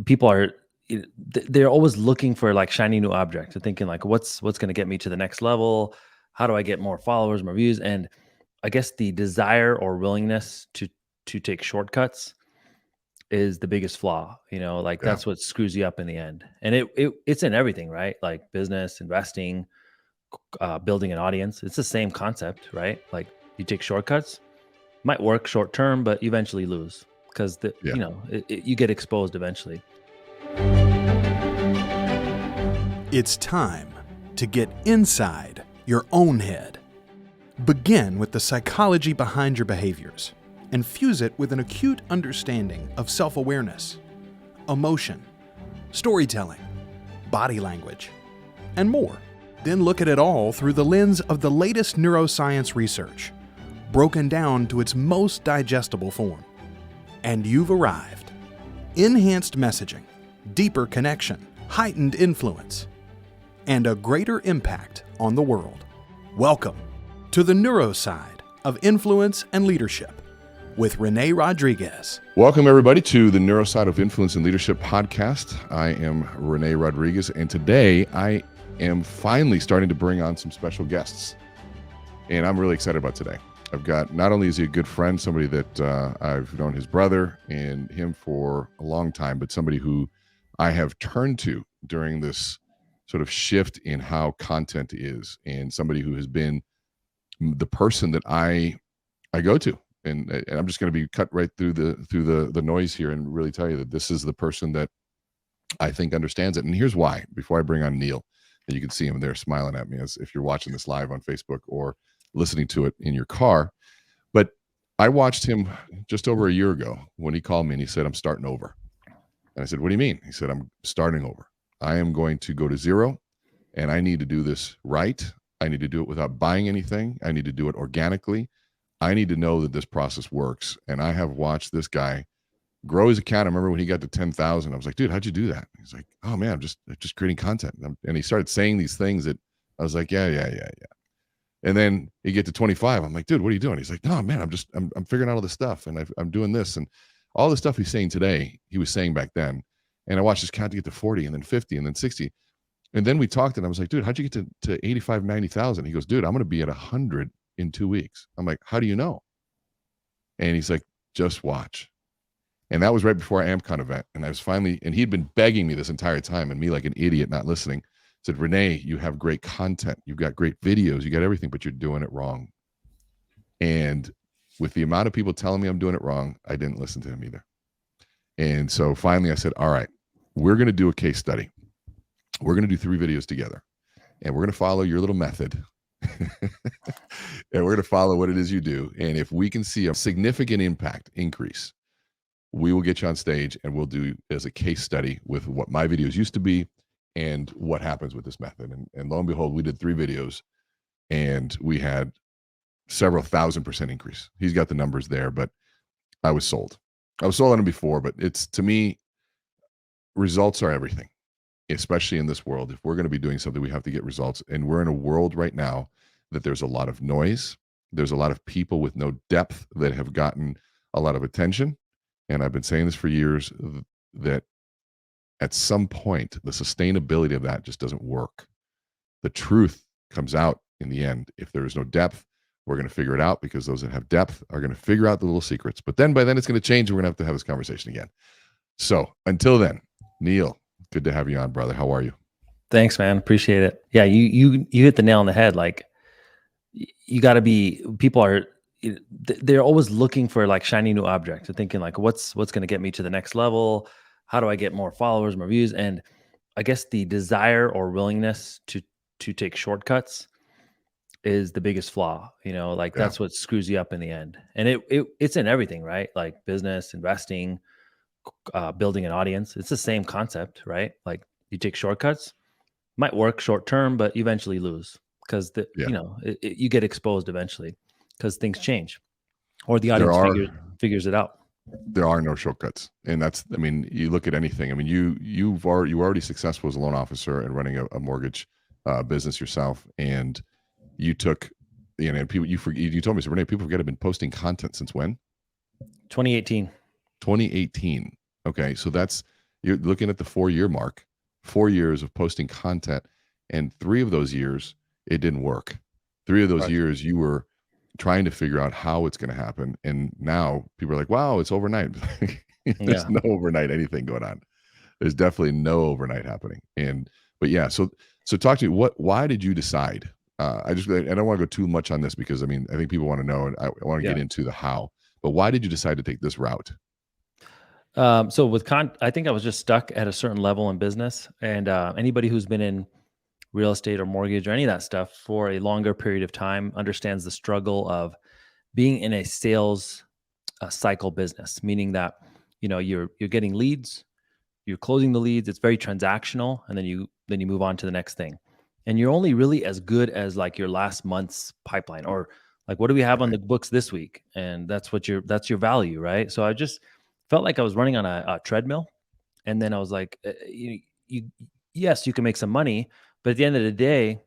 people are they're always looking for like shiny new objects. They're thinking like, what's going to get me to the next level? How do I get more followers, more views? And I guess the desire or willingness to take shortcuts is the biggest flaw. Like Yeah. that's what screws you up in the end. And it's in everything, right? Like business, investing, building an audience. It's the same concept, right? Like you take shortcuts, might work short term, but you eventually lose because Yeah. you get exposed eventually. It's time to get inside your own head. Begin with the psychology behind your behaviors and fuse it with an acute understanding of self-awareness, emotion, storytelling, body language, and more. Then look at it all through the lens of the latest neuroscience research, broken down to its most digestible form. And you've arrived. Enhanced messaging, deeper connection, heightened influence, and a greater impact on the world. Welcome to the neuro side of influence and leadership with Rene Rodriguez. Welcome, everybody, to the Neuro Side of Influence and Leadership podcast. I am Rene Rodriguez, and today I am finally starting to bring on some special guests, and I'm really excited about today. I've got, not only is he a good friend, somebody that I've known his brother and him for a long time, but somebody who I have turned to during this sort of shift in how content is, and somebody who has been the person that I go to. And I'm just going to be cut right through the noise here and really tell you that this is the person that I think understands it. And here's why. Before I bring on Neel, and you can see him there smiling at me as if you're watching this live on Facebook or listening to it in your car. But I watched him just over a year ago when he called me and he said, "I'm starting over." And I said, "What do you mean?" He said, "I'm starting over. I am going to go to zero, and I need to do this right. I need to do it without buying anything. I need to do it organically. I need to know that this process works." And I have watched this guy grow his account. I remember when he got to 10,000, I was like, "Dude, how'd you do that?" He's like, "Oh man, I'm just creating content." And he started saying these things that I was like, yeah. And then he get to 25. I'm like, "Dude, what are you doing?" He's like, "No, man, I'm figuring out all this stuff, and I'm doing this." And all the stuff he's saying today, he was saying back then. And I watched his count to get to 40 and then 50 and then 60. And then we talked and I was like, "Dude, how'd you get to 85, 90,000? He goes, "Dude, I'm going to be at 100 in 2 weeks." I'm like, "How do you know?" And he's like, "Just watch." And that was right before our AmpCon event. And I was finally, and he'd been begging me this entire time, and me like an idiot not listening, said, "Rene, you have great content. You've got great videos. You got everything, but you're doing it wrong." And with the amount of people telling me I'm doing it wrong, I didn't listen to him either. And so finally I said, "All right, we're going to do a case study. We're going to do 3 videos together, and we're going to follow your little method." And we're going to follow what it is you do. And if we can see a significant impact increase, we will get you on stage and we'll do as a case study with what my videos used to be and what happens with this method. And lo and behold, we did 3 videos and we had several 1,000% increase. He's got the numbers there, but I was sold. I was sold on him before, but it's, to me, results are everything, especially in this world. If we're going to be doing something, we have to get results. And we're in a world right now that there's a lot of noise. There's a lot of people with no depth that have gotten a lot of attention. And I've been saying this for years, that at some point, the sustainability of that just doesn't work. The truth comes out in the end. If there is no depth, we're going to figure it out, because those that have depth are going to figure out the little secrets. But then by then it's going to change, and we're going to have this conversation again. So until then, Neel, good to have you on, brother. How are you? Thanks, man. Appreciate it. Yeah, you hit the nail on the head. Like you got to be. People are. They're always looking for like shiny new objects. They're thinking like, what's going to get me to the next level? How do I get more followers, more views? And I guess the desire or willingness to take shortcuts is the biggest flaw. Like Yeah. that's what screws you up in the end. And it's in everything, right? Like business, investing, building an audience. It's the same concept, right? Like you take shortcuts, might work short term, but you eventually lose because you get exposed eventually because things change, or the audience figures it out. There are no shortcuts, and that's, I mean, you look at anything. I mean, you were already successful as a loan officer and running a mortgage business yourself, and you took, people you told me, so Rene, people forget I've been posting content since when? 2018. 2018. Okay, so that's You're looking at the 4-year mark, 4 years of posting content, and 3 of those years it didn't work. 3 of those Right. years you were trying to figure out how it's going to happen, and now people are like, "Wow, it's overnight." There's Yeah. no overnight anything going on. There's definitely no overnight happening. But yeah, so talk to me. Why did you decide? I don't want to go too much on this because I mean I think people want to know, and I want to Yeah. get into the how. But why did you decide to take this route? So I think I was just stuck at a certain level in business, and anybody who's been in real estate or mortgage or any of that stuff for a longer period of time understands the struggle of being in a sales cycle business, meaning that you're getting leads, you're closing the leads, it's very transactional, and then you move on to the next thing, and you're only really as good as like your last month's pipeline, or like what do we have on Right. the books this week, and that's your value, right? So I just felt like I was running on a treadmill, and then I was like, you yes, you can make some money, but at the end of the day,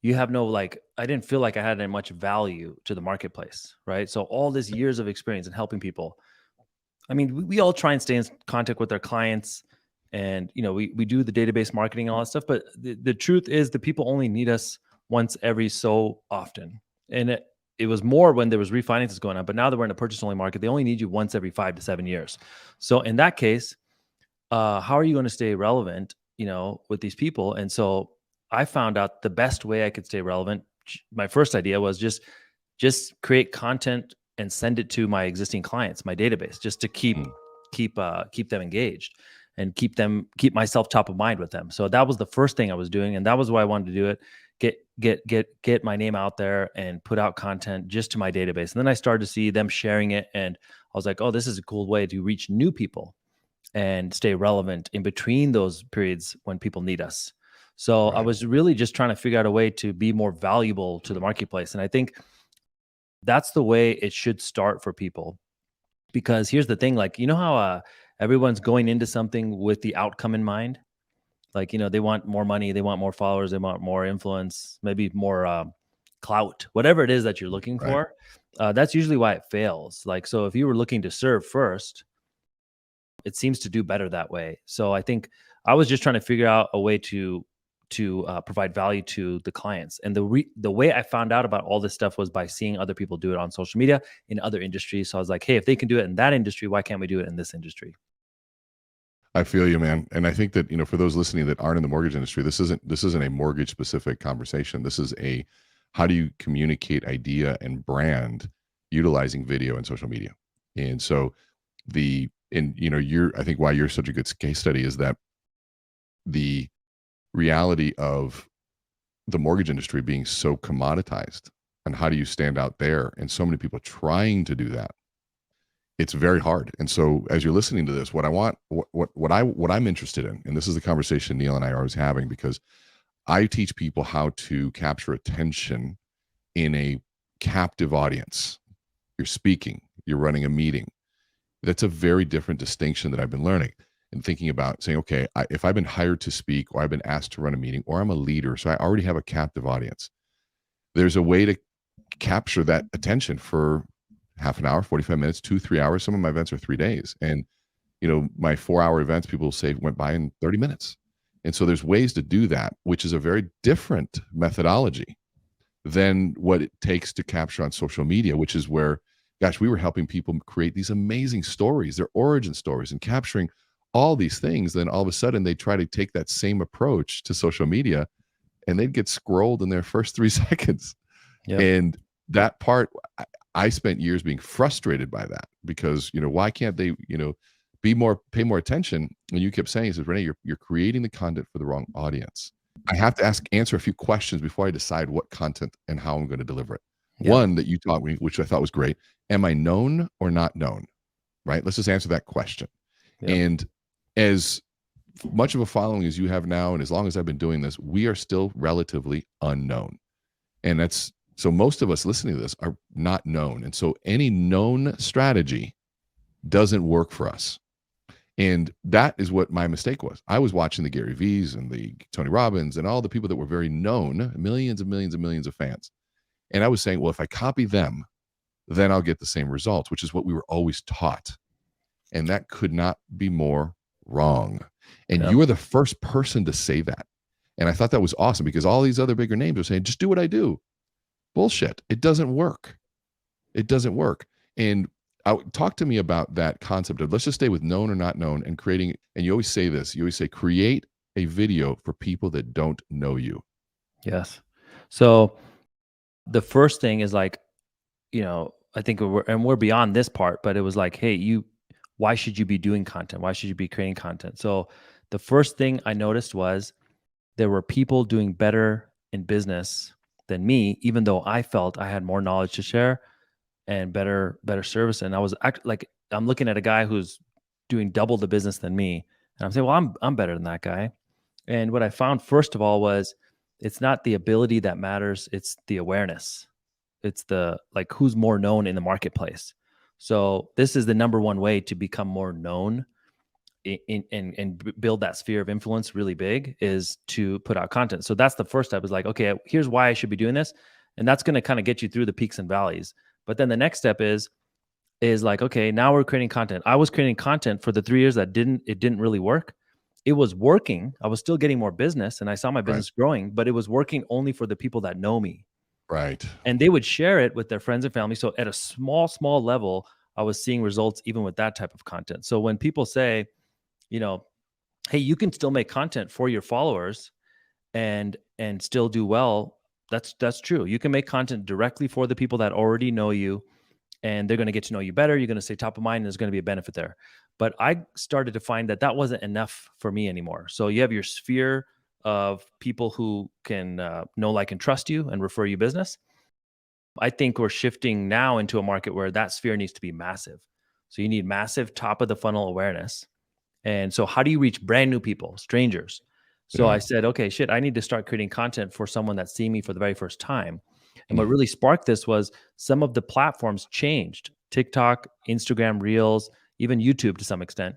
you have no, like, I didn't feel like I had any much value to the marketplace, right? So all this years of experience in helping people. I mean, we all try and stay in contact with our clients, and we do the database marketing and all that stuff, but the truth is the people only need us once every so often. And it was more when there was refinances going on, but now that we're in a purchase only market, they only need you once every 5 to 7 years. So in that case, how are you going to stay relevant, with these people? And so I found out the best way I could stay relevant. My first idea was just create content and send it to my existing clients, my database, just to Mm, keep them engaged and keep myself top of mind with them. So that was the first thing I was doing, and that was why I wanted to do it. Get my name out there and put out content just to my database. And then I started to see them sharing it, and I was like, oh, this is a cool way to reach new people and stay relevant in between those periods when people need us. So I right. was really just trying to figure out a way to be more valuable to the marketplace. And I think that's the way it should start for people. Because here's the thing, like, how everyone's going into something with the outcome in mind. Like, they want more money, they want more followers, they want more influence, maybe more clout, whatever it is that you're looking Right. for. That's usually why it fails. Like, so if you were looking to serve first, it seems to do better that way. So I think I was just trying to figure out a way to provide value to the clients. And the way I found out about all this stuff was by seeing other people do it on social media in other industries. So I was like, hey, if they can do it in that industry, why can't we do it in this industry? I feel you, man. And I think that, for those listening that aren't in the mortgage industry, this isn't a mortgage specific conversation. This is a how do you communicate idea and brand utilizing video and social media. And so you're I think why you're such a good case study is that the reality of the mortgage industry being so commoditized, and how do you stand out there, and so many people trying to do that, it's very hard. And so as you're listening to this, what I'm interested in, and this is the conversation Neil and I are always having, because I teach people how to capture attention in a captive audience. You're speaking, you're running a meeting. That's a very different distinction that I've been learning and thinking about, saying, okay, if I've been hired to speak, or I've been asked to run a meeting, or I'm a leader, so I already have a captive audience, there's a way to capture that attention for half an hour, 45 minutes, 2, 3 hours. Some of my events are 3 days. And, my 4 hour events, people say went by in 30 minutes. And so there's ways to do that, which is a very different methodology than what it takes to capture on social media, which is where, gosh, we were helping people create these amazing stories, their origin stories, and capturing all these things. Then all of a sudden they try to take that same approach to social media, and they'd get scrolled in their first 3 seconds. Yep. And that part, I spent years being frustrated by that, because, why can't they, pay more attention? And you kept saying, he says, Renee, you're creating the content for the wrong audience. I have to answer a few questions before I decide what content and how I'm going to deliver it. Yep. One that you taught me, which I thought was great. Am I known or not known? Right. Let's just answer that question. Yep. And as much of a following as you have now, and as long as I've been doing this, we are still relatively unknown. And so most of us listening to this are not known. And so any known strategy doesn't work for us. And that is what my mistake was. I was watching the Gary V's and the Tony Robbins and all the people that were very known, millions and millions and millions of fans. And I was saying, well, if I copy them, then I'll get the same results, which is what we were always taught. And that could not be more wrong. And Yep. you are the first person to say that. And I thought that was awesome because all these other bigger names are saying, just do what I do. Bullshit. It doesn't work. It doesn't work. And talk to me about that concept of, let's just stay with known or not known, and creating, and you always say this, you always say, create a video for people that don't know you. Yes. So the first thing is like, I think we're beyond this part, but it was like, hey, why should you be doing content? Why should you be creating content? So the first thing I noticed was there were people doing better in business than me, even though I felt I had more knowledge to share and better service. And I was like, I'm looking at a guy who's doing double the business than me, and I'm saying, well, I'm better than that guy. And what I found first of all was it's not the ability that matters, it's the awareness. It's the like who's more known in the marketplace. So this is the number one way to become more known and build that sphere of influence really big, is to put out content. So that's the first step, is like, okay, here's why I should be doing this. And that's going to kind of get you through the peaks and valleys. But then the next step is like, okay, now we're creating content. I was creating content for the 3 years that it didn't really work. It was working. I was still getting more business and I saw my business growing, but it was working only for the people that know me. Right. And they would share it with their friends and family. So at a small level, I was seeing results even with that type of content. So when people say, hey, you can still make content for your followers and still do well, that's true. You can make content directly for the people that already know you, and they're going to get to know you better. You're going to stay top of mind, and there's going to be a benefit there. But I started to find that wasn't enough for me anymore. So you have your sphere of people who can know, like, and trust you and refer you business. I think we're shifting now into a market where that sphere needs to be massive. So you need massive top of the funnel awareness. And so how do you reach brand new people, strangers? So I said, okay, shit, I need to start creating content for someone that's seeing me for the very first time. And what really sparked this was some of the platforms changed. TikTok, Instagram Reels, even YouTube to some extent.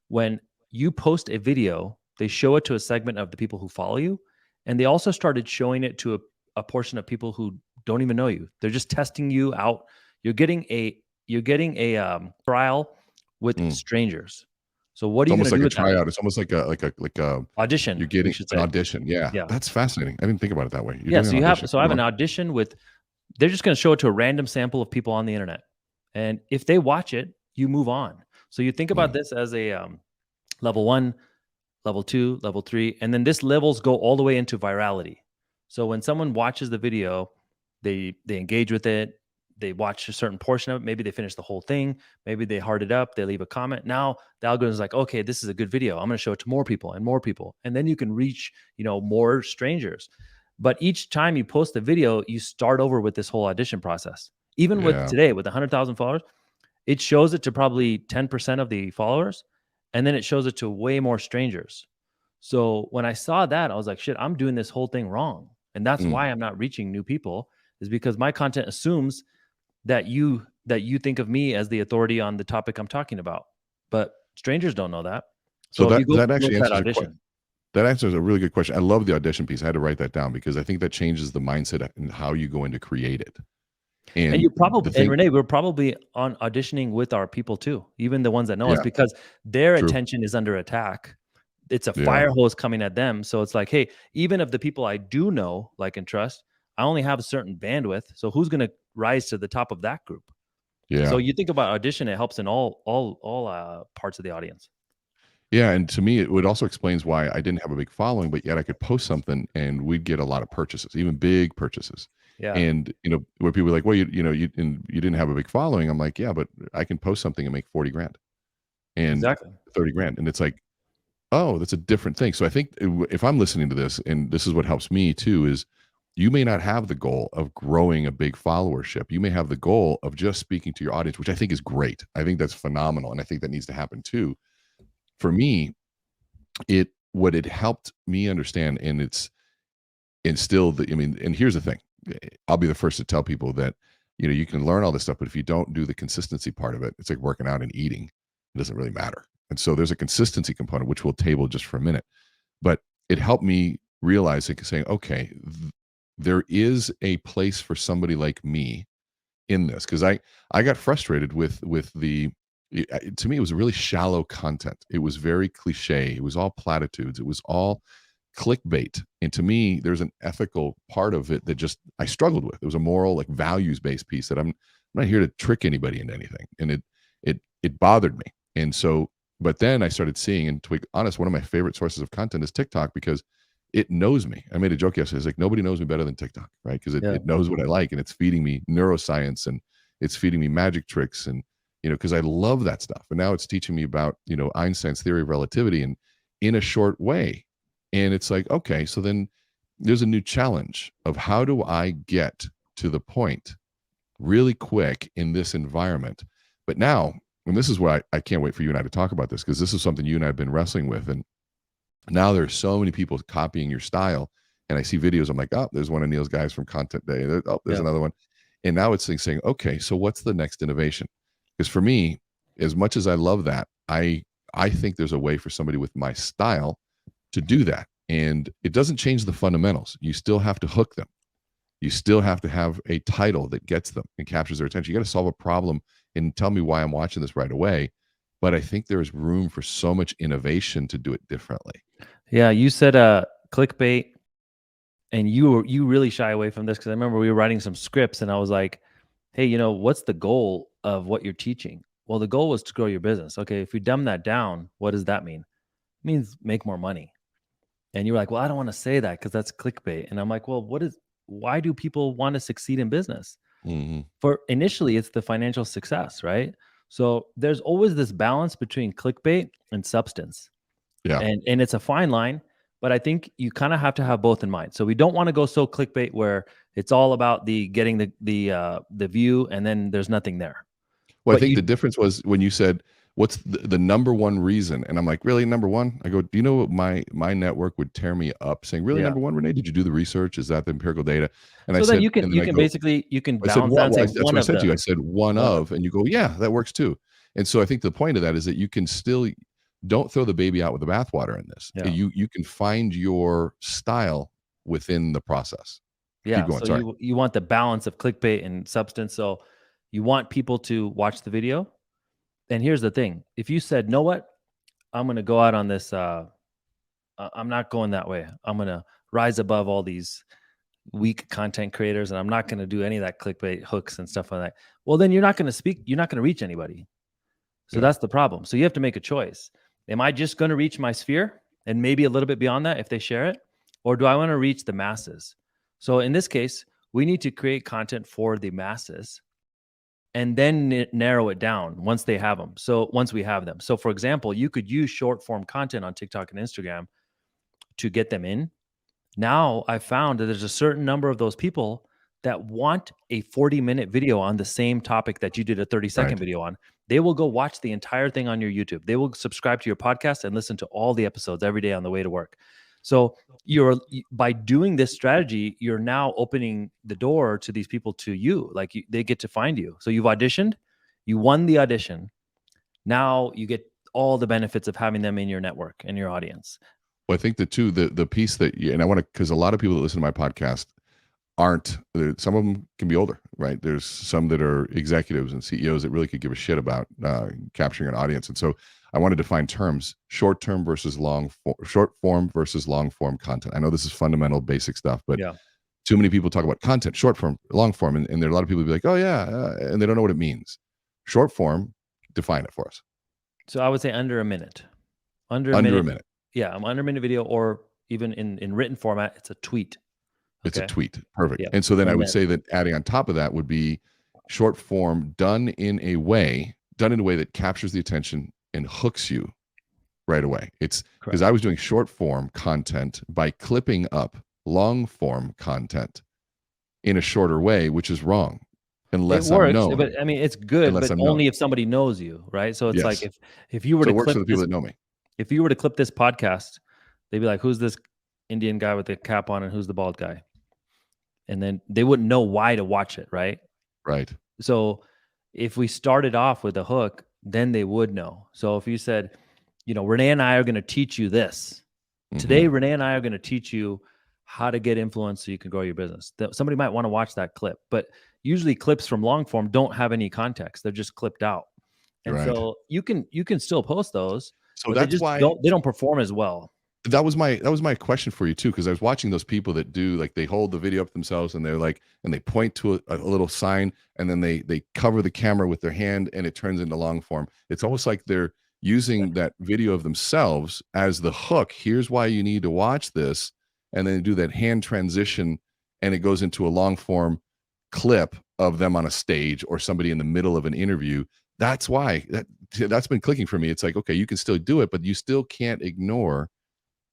When you post a video, they show it to a segment of the people who follow you. And they also started showing it to a portion of people who don't even know you. They're just testing you out. You're getting a trial with strangers. So what are It's you almost going to like do a with that? tryout. It's almost like a Audition, you're we getting should an say. audition. Yeah. Yeah. That's fascinating. I didn't think about it that way. You're Yeah. doing an audition. So I have an audition with, they're just going to show it to a random sample of people on the internet. And if they watch it, you move on. So you think about this as a level 1, level 2, level 3, and then this levels go all the way into virality. So when someone watches the video, they engage with it, they watch a certain portion of it, maybe they finish the whole thing, maybe they heart it up, they leave a comment. Now the algorithm is like, okay, this is a good video. I'm going to show it to more people, and then you can reach, more strangers. But each time you post a video, you start over with this whole audition process. Even with Yeah. today, with 100,000 followers, it shows it to probably 10% of the followers, and then it shows it to way more strangers. So when I saw that, I was like, shit, I'm doing this whole thing wrong. And that's why I'm not reaching new people, is because my content assumes that you think of me as the authority on the topic I'm talking about. But strangers don't know that. So So if you go that look actually at that answers your question. audition, That answers a really good question. I love the audition piece. I had to write that down because I think that changes the mindset and how you go into create it. and And you the probably, and thing, Renee, we're probably on auditioning with our people too, even the ones that know us, yeah, because their true. attention is under attack. It's a Yeah. fire hose coming at them. So it's like, hey, even of the people I do know, like, and trust, I only have a certain bandwidth. So who's going to rise to the top of that group? So Yeah. you think about audition, it helps in all parts of the audience. Yeah. And to me, it also explains why I didn't have a big following, but yet I could post something and we'd get a lot of purchases, even big purchases. Yeah, And where people are like, well, you didn't have a big following. I'm like, yeah, but I can post something and make 40 grand and exactly. 30 grand. And it's like, oh, that's a different thing. So I think if I'm listening to this, and this is what helps me too, is you may not have the goal of growing a big followership. You may have the goal of just speaking to your audience, which I think is great. I think that's phenomenal. And I think that needs to happen too. For me, what it helped me understand, and it's instilled and here's the thing. I'll be the first to tell people that, you can learn all this stuff, but if you don't do the consistency part of it, it's like working out and eating. It doesn't really matter. And so there's a consistency component, which we'll table just for a minute. But it helped me realize, like, saying, okay, there is a place for somebody like me in this, because I got frustrated with the To me, it was really shallow content. It was very cliche. It was all platitudes. It was all clickbait. And to me, there's an ethical part of it that just I struggled with. It was a moral, like values based piece that I'm not here to trick anybody into anything. And it bothered me. And so, but then I started seeing, and to be honest, one of my favorite sources of content is TikTok because it knows me. I made a joke yesterday. It's like nobody knows me better than TikTok, right? Because Yeah. it knows what I like and it's feeding me neuroscience and it's feeding me magic tricks and because I love that stuff. And now it's teaching me about Einstein's theory of relativity and in a short way. And it's like, okay, so then there's a new challenge of how do I get to the point really quick in this environment. But now, and this is why I can't wait for you and I to talk about this because this is something you and I have been wrestling with. And now there's so many people copying your style. And I see videos, I'm like, oh, there's one of Neel's guys from Content Day. Oh, there's another one. And now it's saying, okay, so what's the next innovation? Because for me, as much as I love that, I think there's a way for somebody with my style to do that. And it doesn't change the fundamentals. You still have to hook them. You still have to have a title that gets them and captures their attention. You got to solve a problem and tell me why I'm watching this right away. But I think there's room for so much innovation to do it differently. Yeah, you said clickbait, and you really shy away from this because I remember we were writing some scripts, and I was like, "Hey, what's the goal of what you're teaching?" Well, the goal was to grow your business. Okay, if we dumb that down, what does that mean? It means make more money. And you were like, "Well, I don't want to say that because that's clickbait." And I'm like, "Well, why do people want to succeed in business?" Mm-hmm. For initially, it's the financial success, right? So there's always this balance between clickbait and substance. Yeah. And it's a fine line, but I think you kind of have to have both in mind. So we don't want to go so clickbait where it's all about the getting the view and then there's nothing there. Well, I But think you the difference was when you said, "What's the number one reason?" And I'm like, "Really, number one?" I go, "Do you know what my network would tear me up saying, really, yeah. number one, Renee? Did you do the research? Is that the empirical data?" And I So then said, you can and then you I can go, basically you can I said, balance that and say That's what one I of said to you. I the said one one of of, and you go, yeah, that works too. And so I think the point of that is that you can still don't throw the baby out with the bathwater in this. yeah. You can find your style within the process. Keep Yeah. going. So Sorry. you want the balance of clickbait and substance. So you want people to watch the video. And here's the thing. If you said, "Know what? I'm gonna go out on this I'm not going that way. I'm gonna rise above all these weak content creators and I'm not going to do any of that clickbait hooks and stuff like that." Well, then you're not going to speak, you're not going to reach anybody. So Yeah. that's the problem. So you have to make a choice. Am I just going to reach my sphere and maybe a little bit beyond that if they share it? Or do I want to reach the masses? So in this case, we need to create content for the masses and then narrow it down once they have them. So once we have them. So for example, you could use short form content on TikTok and Instagram to get them in. Now I found that there's a certain number of those people that want a 40-minute video on the same topic that you did a 30-second Right. video on. They will go watch the entire thing on your YouTube. They will subscribe to your podcast and listen to all the episodes every day on the way to work. So by doing this strategy, you're now opening the door to these people to you. Like they get to find you. So you've auditioned, you won the audition. Now you get all the benefits of having them in your network and your audience. Well, I think the piece that and I want to, because a lot of people that listen to my podcast aren't, some of them can be older, right? There's some that are executives and CEOs that really could give a shit about capturing an audience. And so I want to define terms: short term versus short form versus long form content. I know this is fundamental basic stuff, but Yeah. too many people talk about content, short form, long form. And there are a lot of people who be like, oh yeah. And they don't know what it means. Short form, define it for us. So I would say under a minute. Under a Under a minute. minute. Yeah, I'm under a minute video, or even in written format, it's a tweet. It's a Okay. tweet. Perfect. Yeah. And so then I And would then say that adding on top of that would be short form done in a way that captures the attention and hooks you right away. It's because correct. I was doing short form content by clipping up long form content in a shorter way, which is wrong It unless I'm works, known. but I mean, it's good, Unless but I'm known. only if somebody knows you, right? So it's like Yes. if you were So to it works for clip the people this, that know me. if you were to clip this podcast, they'd be like, "Who's this Indian guy with the cap on, and who's the bald guy?" And then they wouldn't know why to watch it, right? Right. So if we started off with a hook, then they would know. So if you said, Renee and I are going to teach you this. Today, Mhm. Renee and I are going to teach you how to get influence so you can grow your business. Somebody might want to watch that clip, but usually clips from long form don't have any context. They're just clipped out. And Right. so you can still post those, So but they that's just why don't perform as well. that was my question for you too, because I was watching those people that do, like, they hold the video up themselves and they're like, and they point to a little sign, and then they cover the camera with their hand and it turns into long form. It's almost like they're using that video of themselves as the hook. Here's why you need to watch this, and then do that hand transition, and it goes into a long form clip of them on a stage or somebody in the middle of an interview. That's why that's been clicking for me. It's like, okay, you can still do it, but you still can't ignore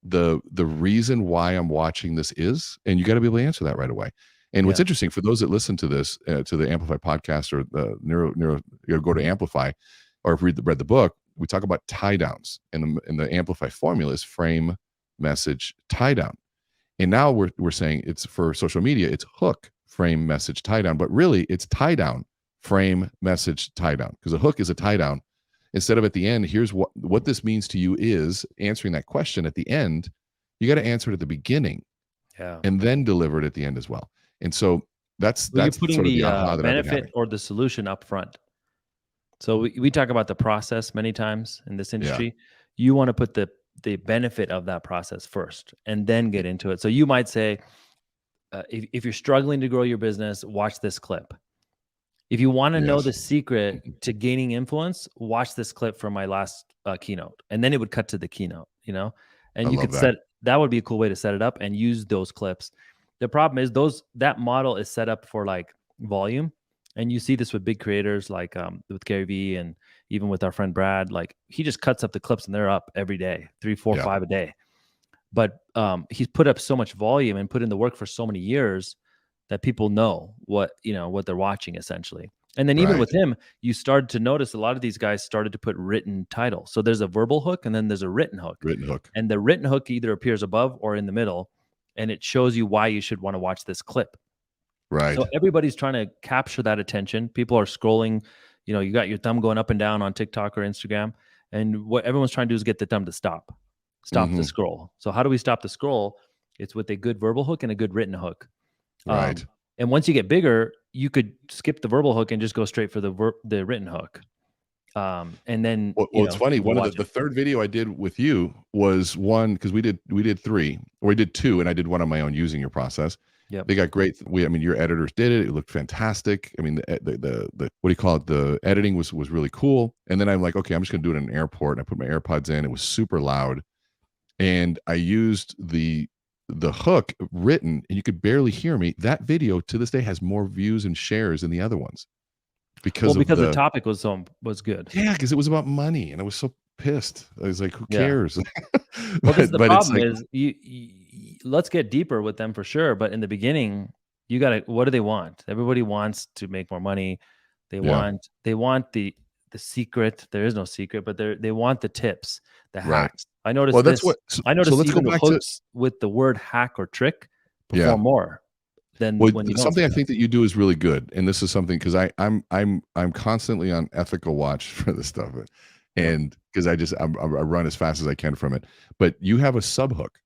the reason why I'm watching this is, and you got to be able to answer that right away. And what's Yeah. interesting for those that listen to this, to the Amplify podcast or the neuro, you go to Amplify, or read the book. We talk about tie downs, and the Amplify formula is frame, message, tie down. And now we're saying it's for social media, it's hook, frame, message, tie down, but really it's tie down, frame, message, tie down, because a hook is a tie down. Instead of at the end, here's what this means to you, is answering that question at the end. You got to answer it at the beginning Yeah. and then deliver it at the end as well. And so that's Well, you're putting sort of the the aha that I've been benefit having. or the solution up front. So we talk about the process many times in this Yeah. industry. You want to put the benefit of that process first and then get into it. So you might say, if you're struggling to grow your business, watch this clip. If you want to know Yes. the secret to gaining influence, watch this clip from my last keynote. And then it would cut to the keynote, I and you love could that. that would be a cool way to set it up and use those clips. The problem is that model is set up for like volume. And you see this with big creators like with Gary Vee, and even with our friend Brad. Like, he just cuts up the clips and they're up every day, 3, 4, Yeah. 5 a day. But he's put up so much volume and put in the work for so many years that people know what they're watching, essentially. And then even Right. with him, you started to notice a lot of these guys started to put written titles. So there's a verbal hook and then there's a written hook. Written hook. And the written hook either appears above or in the middle, and it shows you why you should want to watch this clip. Right. So everybody's trying to capture that attention. People are scrolling, you got your thumb going up and down on TikTok or Instagram, and what everyone's trying to do is get the thumb to stop the Mhm. scroll. So how do we stop the scroll? It's with a good verbal hook and a good written hook. Right. And once you get bigger, you could skip the verbal hook and just go straight for the written hook. And then Well, it's funny. people One of watch the it. third video I did with you was one, because we did 3, or we did 2, and I did one on my own using your process. Yep. They got great. I mean, your editors did it. It looked fantastic. I mean, the what do you call it? The editing was really cool. And then I'm like, okay, I'm just gonna do it in an airport. And I put my AirPods in. It was super loud, and I used the hook written, and you could barely hear me. That video to this day has more views and shares than the other ones because of Because the the topic was good. yeah, because it was about money, and I was so pissed. I was like, who Yeah. cares? Well, because the but it's problem like, is let's get deeper with them for sure. But in the beginning, you got to, what do they want? Everybody wants to make more money. They yeah, want the secret. There is no secret, but they want the tips, the right. hacks. I noticed Well, that's this. what. I So noticed let's go even the back to hooks with the word hack or trick yeah. perform more than Well, when you don't something say I that. think that you do is really good, and this is something, because I'm constantly on ethical watch for this stuff, Yep. and because I run as fast as I can from it. But you have a sub hook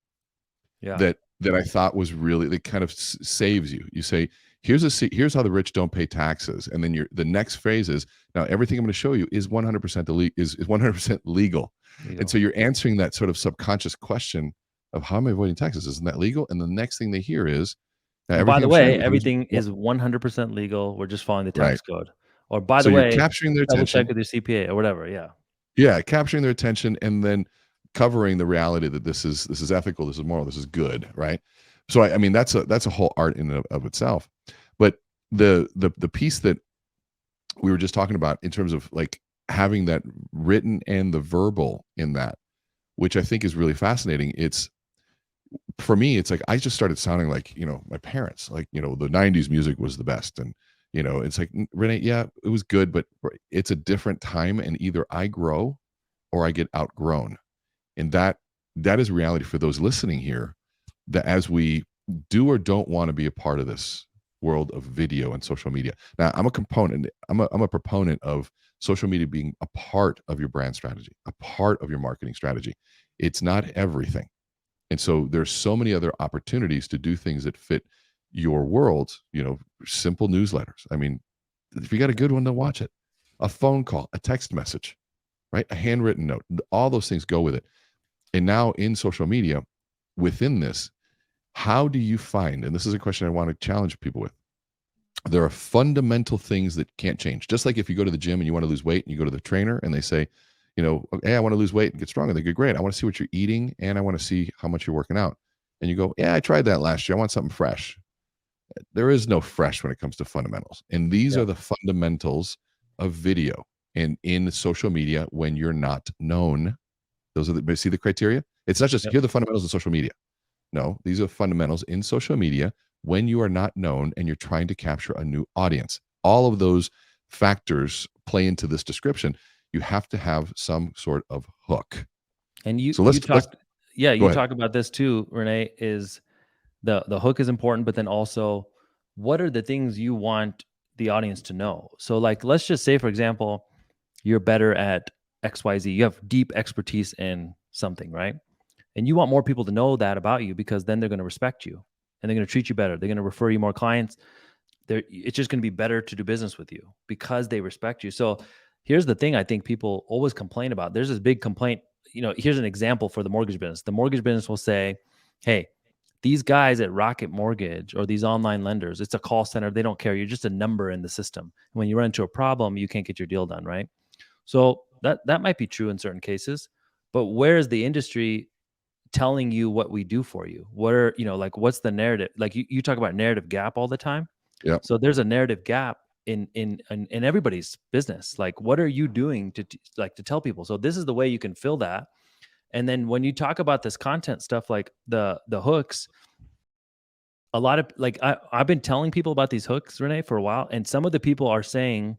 Yeah. that I thought was really, that kind of saves you. You say, here's how the rich don't pay taxes, and then the next phrase is, now everything I'm going to show you is 100% is 100% legal. And so you're answering that sort of subconscious question of, how am I avoiding taxes? Isn't that legal? And the next thing they hear is, now And by everything the I'm sharing way, with you is everything is 100% legal. We're just following the right. tax code. Or by So the you're way, capturing their double check attention. with your CPA or whatever. Yeah. Yeah, capturing their attention, and then covering the reality that this is ethical, this is moral, this is good, right? So I mean, that's a whole art in and of itself. But the piece that we were just talking about in terms of like having that written and the verbal in that, which I think is really fascinating. It's, for me, it's like I just started sounding like, my parents, like, the 90s music was the best. And, it's like, Renee, yeah, it was good, but it's a different time, and either I grow or I get outgrown. And that is reality for those listening here, that as we do or don't want to be a part of this world of video and social media. Now, I'm a proponent of social media being a part of your brand strategy, a part of your marketing strategy. It's not everything. And so there's so many other opportunities to do things that fit your world, simple newsletters. I mean, if you got a good one, then watch it. a phone call, a text message, right? A handwritten note. All those things go with it. And now in social media, within this, how do you find, and this is a question I want to challenge people with, there are fundamental things that can't change. Just like if you go to the gym and you want to lose weight and you go to the trainer and they say, hey, I want to lose weight and get stronger. They go, great. I want to see what you're eating and I want to see how much you're working out. And you go, yeah, I tried that last year. I want something fresh. There is no fresh when it comes to fundamentals. And these Yeah. are the fundamentals of video and in social media when you're not known. Those are see the criteria. It's not just Yep. here are the fundamentals of social media. No, these are fundamentals in social media when you are not known and you're trying to capture a new audience. All of those factors play into this description. You have to have some sort of hook. And you So you let's talked, yeah, go you ahead. talk about this too, Renee, is the hook is important, but then also what are the things you want the audience to know? So like let's just say, for example, you're better at XYZ. You have deep expertise in something, right? And you want more people to know that about you because then they're going to respect you and they're going to treat you better. They're going to refer you more clients. It's just going to be better to do business with you because they respect you. So here's the thing I think people always complain about. There's this big complaint. Here's an example for the mortgage business. The mortgage business will say, hey, these guys at Rocket Mortgage or these online lenders, it's a call center. They don't care. You're just a number in the system. When you run into a problem, you can't get your deal done, right? So that might be true in certain cases, but where is the industry telling you what we do for you? What are, like what's the narrative? Like you talk about narrative gap all the time. Yep. So there's a narrative gap in everybody's business. Like what are you doing to tell people? So this is the way you can fill that. And then when you talk about this content stuff, like the hooks, a lot of like I've been telling people about these hooks, Renee, for a while, and some of the people are saying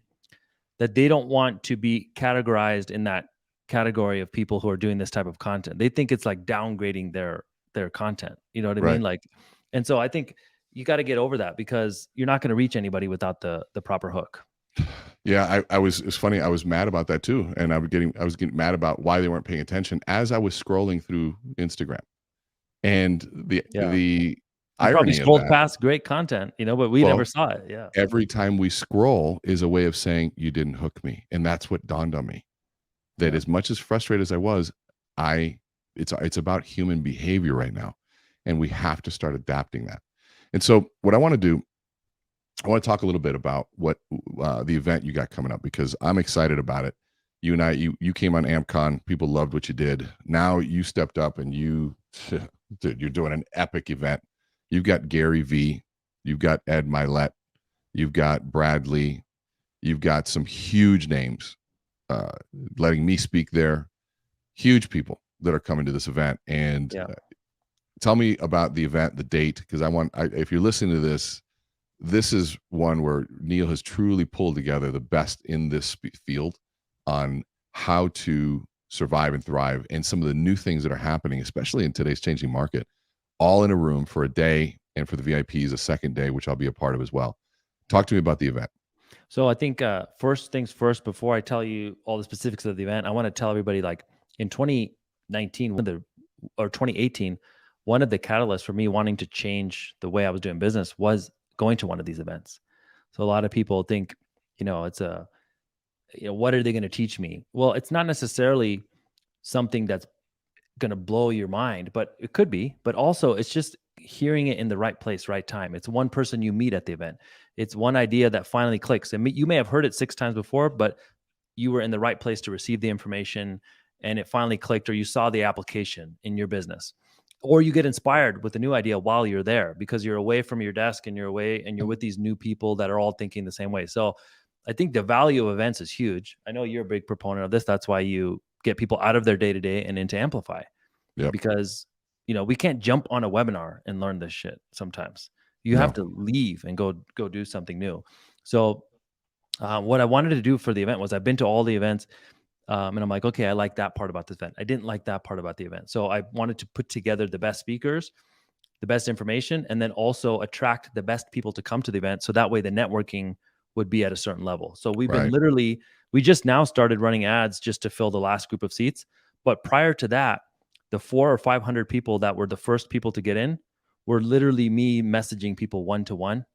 that they don't want to be categorized in that category of people who are doing this type of content. They think it's like downgrading their content. You know what I Right. mean? Like, and so I think you got to get over that because you're not going to reach anybody without the proper hook. Yeah, it's funny. I was mad about that too. And I was getting mad about why they weren't paying attention as I was scrolling through Instagram. And Yeah. the You probably irony of scrolled that, past great content, but we never well, saw it. Yeah. every time we scroll is a way of saying you didn't hook me. And that's what dawned on me. That Yeah. as much as frustrated as I was, it's about human behavior right now. And we have to start adapting that. And so what I want to do, I want to talk a little bit about what the event you got coming up because I'm excited about it. You and you came on AmpCon. People loved what you did. Now you stepped up and dude, you're doing an epic event. You've got Gary V. You've got Ed Milet. You've got Bradley. You've got some huge names letting me speak there. Huge people that are coming to this event. And Yeah. tell me about the event, the date, because if you're listening to this, this is one where Neel has truly pulled together the best in this field on how to survive and thrive and some of the new things that are happening, especially in today's changing market, all in a room for a day and for the VIPs a second day, which I'll be a part of as well. Talk to me about the event. So I think first things first, before I tell you all the specifics of the event, I want to tell everybody like in 2019 or 2018, one of the catalysts for me wanting to change the way I was doing business was going to one of these events. So a lot of people think, it's what are they going to teach me? Well, it's not necessarily something that's going to blow your mind, but it could be. But also, it's just hearing it in the right place, right time. It's one person you meet at the event. It's one idea that finally clicks. And you may have heard it 6 times before, but you were in the right place to receive the information and it finally clicked, or you saw the application in your business. Or you get inspired with a new idea while you're there because you're away from your desk and you're with these new people that are all thinking the same way. So I think the value of events is huge. I know you're a big proponent of this. That's why you get people out of their day-to-day and into Amplify. Yep. Because, we can't jump on a webinar and learn this shit sometimes. You No. have to leave and go do something new. So what I wanted to do for the event was I've been to all the events and I'm like, okay, I like that part about this event. I didn't like that part about the event. So I wanted to put together the best speakers, the best information, and then also attract the best people to come to the event. So that way the networking would be at a certain level. So we've been we just now started running ads just to fill the last group of seats. But prior to that, the 400 or 500 people that were the first people to get in were literally me messaging people one-to-one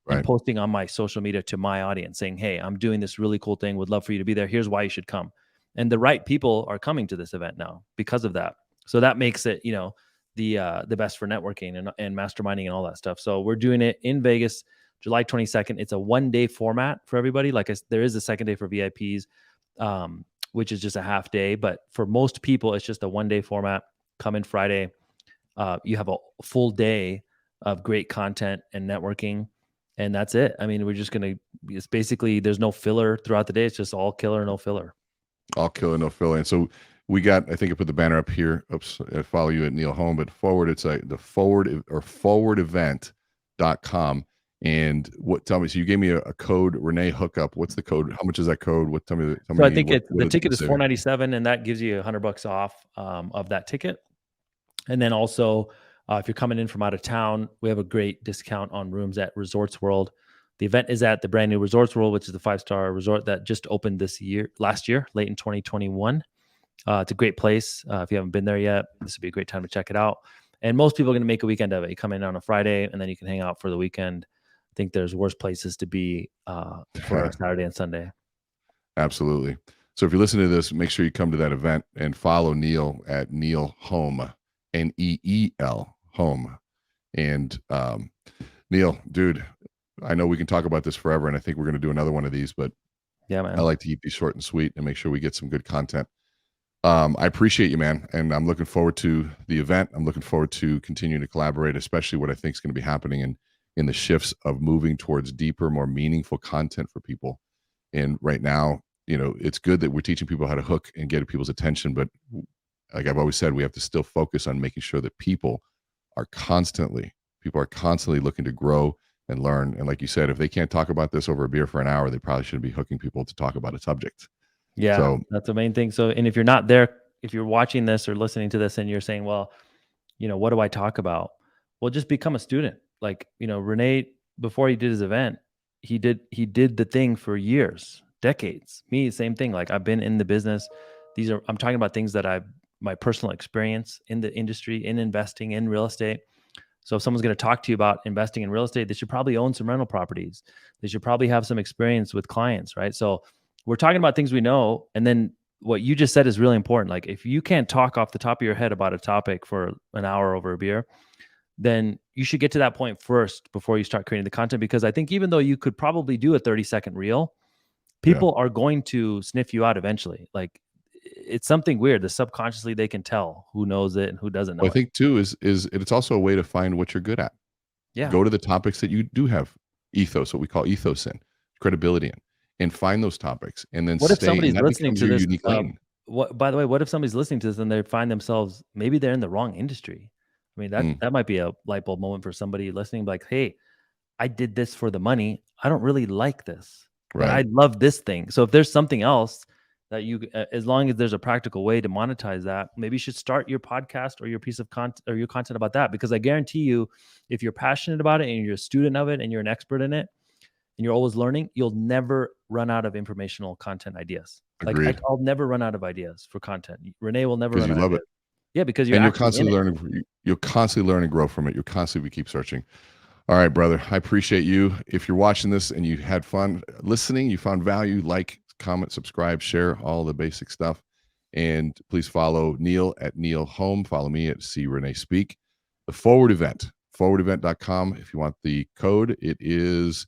and Right. posting on my social media to my audience saying, hey, I'm doing this really cool thing. Would love for you to be there. Here's why you should come. And the right people are coming to this event now because of that. So that makes it, the best for networking and masterminding and all that stuff. So we're doing it in Vegas, July 22nd. It's a 1-day format for everybody. There is a second day for VIPs, which is just a half day. But for most people, it's just a 1-day format. Come in Friday. You have a full day of great content and networking, and that's it. I mean, it's basically, there's no filler throughout the day. It's just all killer, no filler. All killer, no filler. And so we got, I think I put the banner up here. Oops, I follow you at Neel Home, but forward, it's like the forwardevent.com. And tell me, so you gave me a code, Renee Hookup. What's the code? How much is that code? So I think the ticket is $497, and that gives you $100 off of that ticket. And then also, if you're coming in from out of town, we have a great discount on rooms at Resorts World. The event is at the brand new Resorts World, which is the 5-star resort that just opened last year, late in 2021. It's a great place. If you haven't been there yet, this would be a great time to check it out. And most people are going to make a weekend of it. You come in on a Friday, and then you can hang out for the weekend. I think there's worse places to be for a Saturday and Sunday. Absolutely. So if you're listening to this, make sure you come to that event and follow Neel at Neel Home, Neel Home. And Neel, dude, I know we can talk about this forever, and I think we're going to do another one of these, but yeah, man, I like to keep these short and sweet and make sure we get some good content. I appreciate you, man, and I'm looking forward to the event. I'm looking forward to continuing to collaborate, especially what I think is going to be happening in the shifts of moving towards deeper, more meaningful content for people. And right now, it's good that we're teaching people how to hook and get people's attention, but like I've always said, we have to still focus on making sure that people are constantly looking to grow and learn. And like you said, if they can't talk about this over a beer for an hour, they probably shouldn't be hooking people to talk about a subject. Yeah, so that's the main thing. So, and if you're not there, if you're watching this or listening to this and you're saying, well, what do I talk about? Well, just become a student. Like, Renee, before he did his event, he did the thing for years, decades. Me, same thing. Like, I've been in the business. I'm talking about things that my personal experience in the industry, in investing, in real estate. So if someone's going to talk to you about investing in real estate, they should probably own some rental properties. They should probably have some experience with clients, right? So we're talking about things we know. And then what you just said is really important. Like, if you can't talk off the top of your head about a topic for an hour over a beer, then you should get to that point first before you start creating the content. Because I think even though you could probably do a 30-second reel, people are going to sniff you out eventually. Like, it's something weird. The subconsciously, they can tell who knows it and who doesn't know I think too is it's also a way to find what you're good at. Yeah. Go to the topics that you do have ethos, what we call ethos in, credibility in, and find those topics. And then what if somebody's listening to this? Unique lane. By the way, what if somebody's listening to this and they find themselves, maybe they're in the wrong industry? I mean, that might be a light bulb moment for somebody listening. Like, hey, I did this for the money. I don't really like this. But I love this thing. So if there's something else that as long as there's a practical way to monetize that, maybe you should start your podcast or your piece of content or your content about that. Because I guarantee you, if you're passionate about it and you're a student of it and you're an expert in it and you're always learning, you'll never run out of informational content ideas. Agreed. Like, I'll never run out of ideas for content. Renee will never run out of love it. Yeah, because you're constantly learning. You'll constantly learn and grow from it. You'll constantly keep searching. All right, brother. I appreciate you. If you're watching this and you had fun listening, you found value, like, comment, subscribe, share, all the basic stuff. And please follow Neel at Neel Home. Follow me at See Renee Speak. The Forward Event, forwardevent.com. If you want the code, it is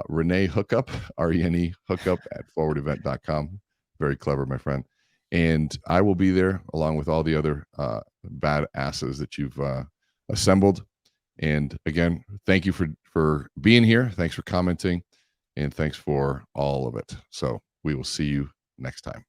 Renee Hookup, RENE Hookup at forwardevent.com. Very clever, my friend. And I will be there along with all the other badasses that you've assembled. And again, thank you for being here. Thanks for commenting. And thanks for all of it. So we will see you next time.